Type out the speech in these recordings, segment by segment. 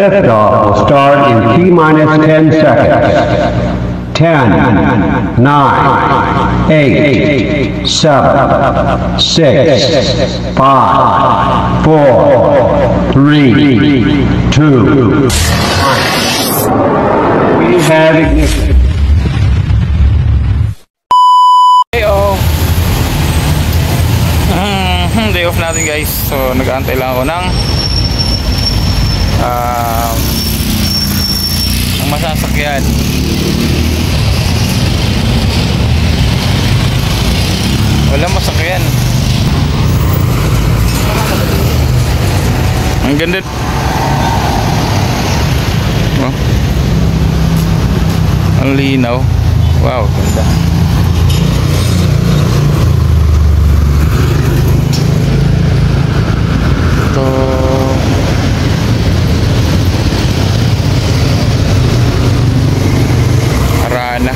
Liftoff will start in T-minus 10 seconds. 10, 9, 8, 7, 6, 5, 4, 3, 2, 1. We have ignition. Day off natin guys, so nag-aantay lang ako ng ang masasakyan. Walang masakyan. Ang ganda. Oh. Ang linaw. Wow, ganda. Arana.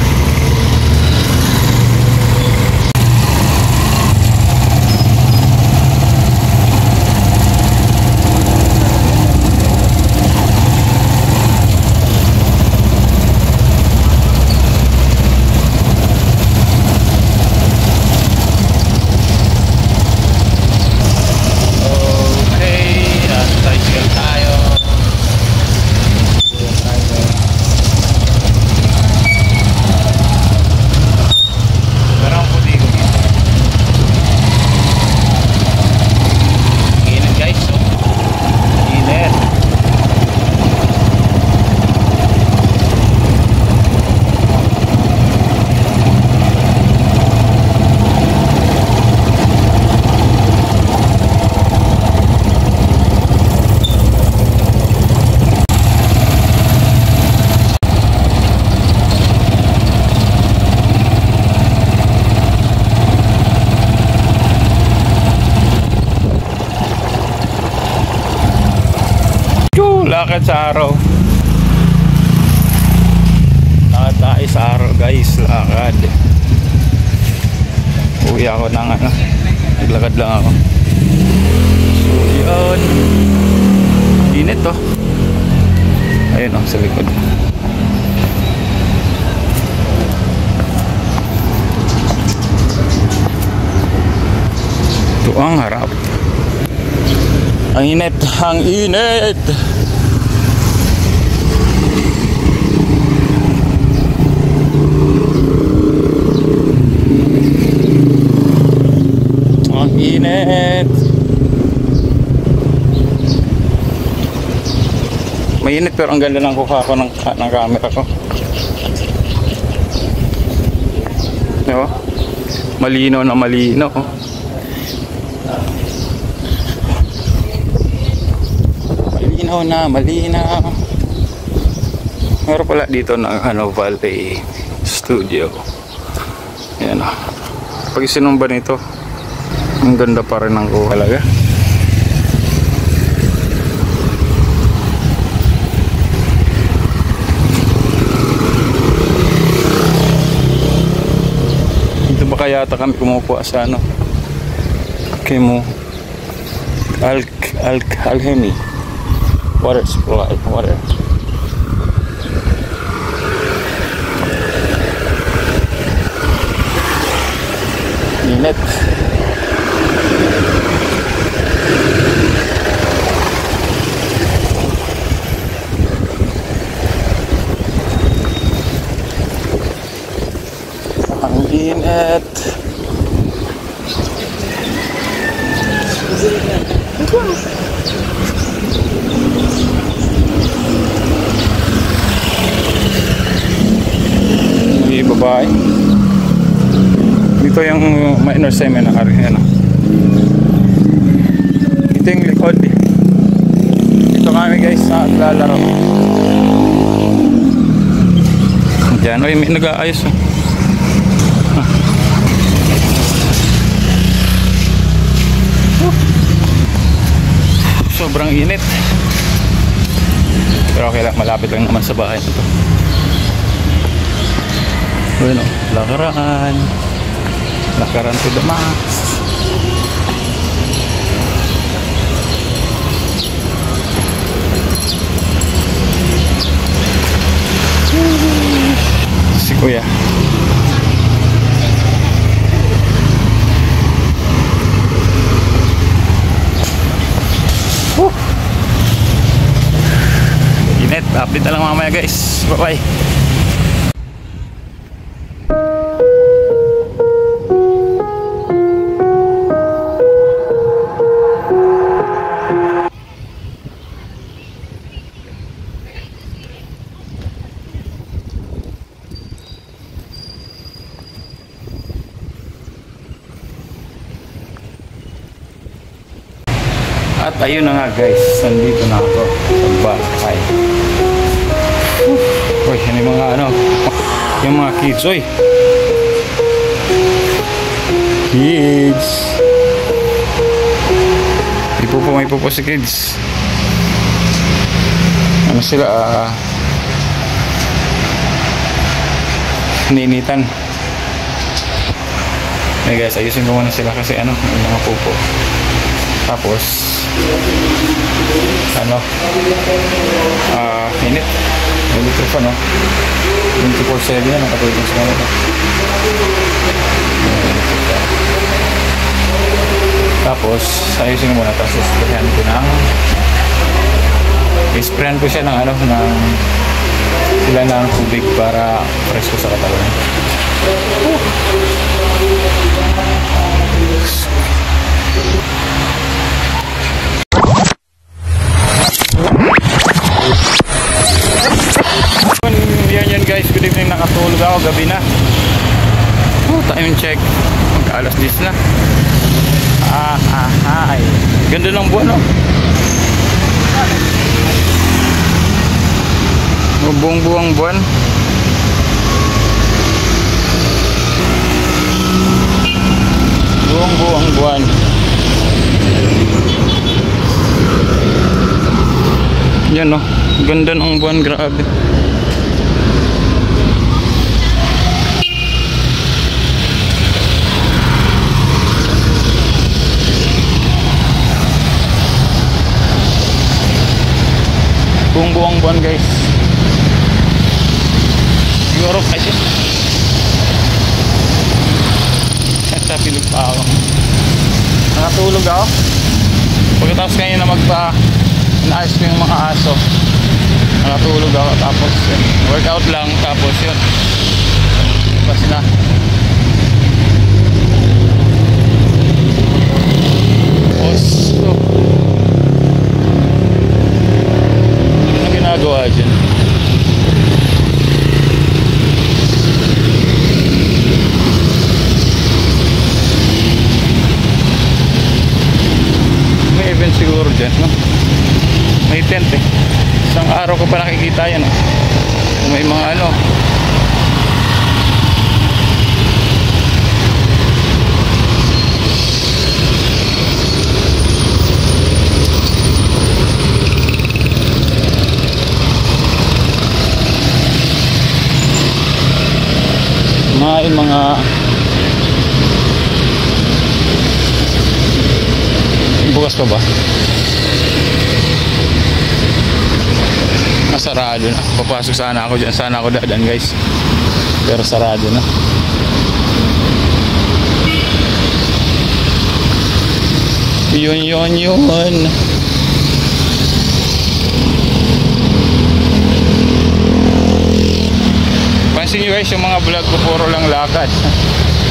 Lakad sa araw. Lakad tayo sa araw guys. Lakad. Uwi ako ng naglakad lang ako. So yun. Init to. Ayun o sa likod. Ito ang harap. Ang init. Ang init. Init. Mainit pero ang ganda ng kuha ko ng camera ko. Diba? Malino na malino. Malinaw na malinaw. Meron pala dito ng Valley Studio. Yan o. Pag isinumba nito, ang ganda pa rin ng kuha talaga. Dito ba kaya kami kumukuha sa Kemo Alchemy water supply, water. Init. Init. May babae. Dito yung minor seminar. Ito yung likod. Dito kami guys sa lalaro. Diyan, may nag-aayos. Sobrang init. Pero okay lang, malapit lang naman sa bahay ito. Bueno, lakaran. Lakaran to the max. Kuya. Init, update na lang mamaya guys. Bye bye. At ayun na nga guys, nandito na ako sa bahay. Uy, yan yung mga ano, yung mga kids, uy. Kids. May pupo si kids. Ano sila, ninitan. Hey guys, ayusin ko muna sila kasi ano, yung mga pupo. Tapos ano, init pa no, 24/7 na nakatulog sa kanila. Tapos ayusin ko muna, tapos sprayan ko ng sprayan ko siya ng ano, ng sila ng tubig para presko sa katawan. Yan guys, good evening, nakatulog ako, gabi na. Time check, mag-alas 10 na. Ay, ganda ng buwan oh. Buong buwan. Buong buwan. Yan oh, ganda ng buwan, grabe. Buong buwan guys. Siguro kasi napilog pa ako. Nakatulog ako. Pagkatapos kanina inaayos ko yung mga aso, nakatulog ako. Tapos workout lang. Tapos yun, basta na. Osto, ano ginagawa dyan? May event siguro dyan, no? May tent eh. Isang araw ko pa nakikita yan, no? May mga ano, mga bukas pa ba? Sarado na. Papasok sana ako dyan. Sana ako dadaan guys, pero sarado na. Yun. Pansin nyo guys, yung mga vlog ko puro lang lakad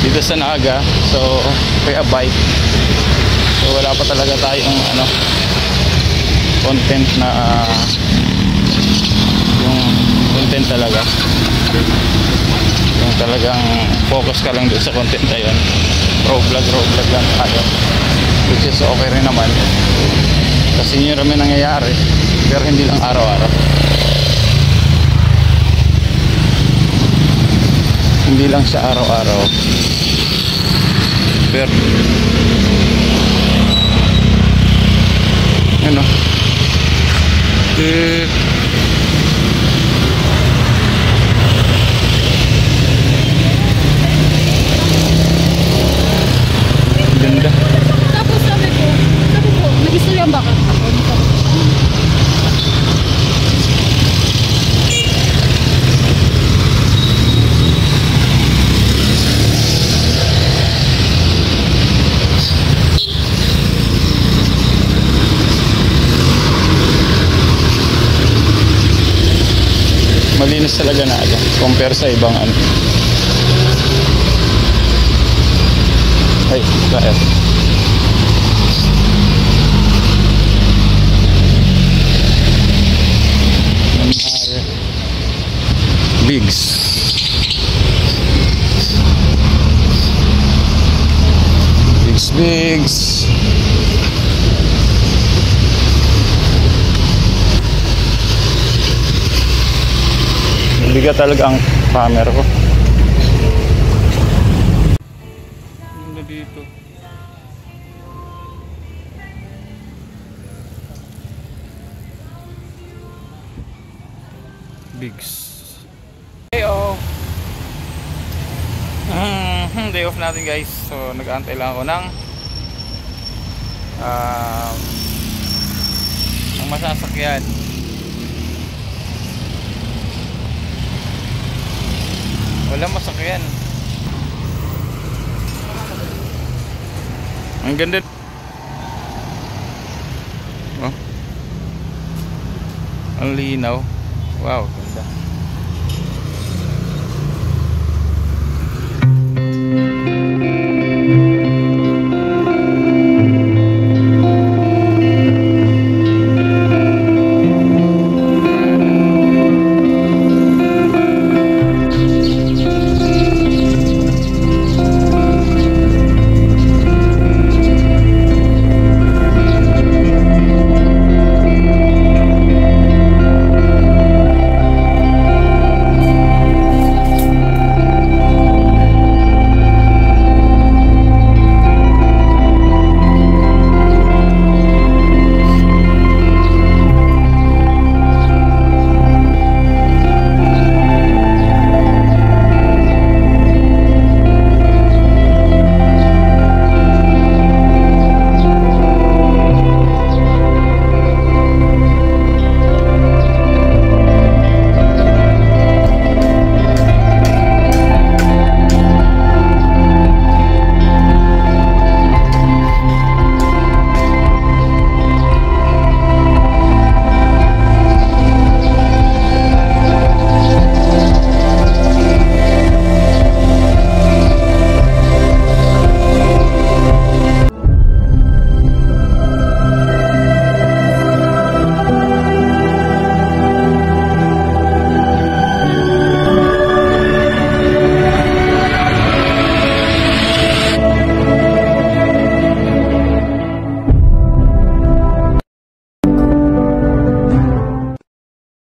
dito sa Naga. So kaya bike. So wala pa talaga tayong ano, content na yung content talaga, yung talagang focus ka lang doon sa content na yun. Raw vlog lang tayo, which is okay rin naman kasi yun rin nangyayari, pero hindi lang araw-araw. Hindi lang siya araw-araw, pero ano, ganda. Tapos sabi ko, nag-istoryan ba ka? Malinis talaga na aga compare sa ibang ano. Ay, kaya. Bigs. Bigs. Bigat talaga ang camera ko. Ano dito? Bigs. Heyo. Day off natin guys. So nag-aantay lang ako ng ang masasakyan. Wala masakyan. Ang ganda. Oh. Ang linaw. Wow, ganda.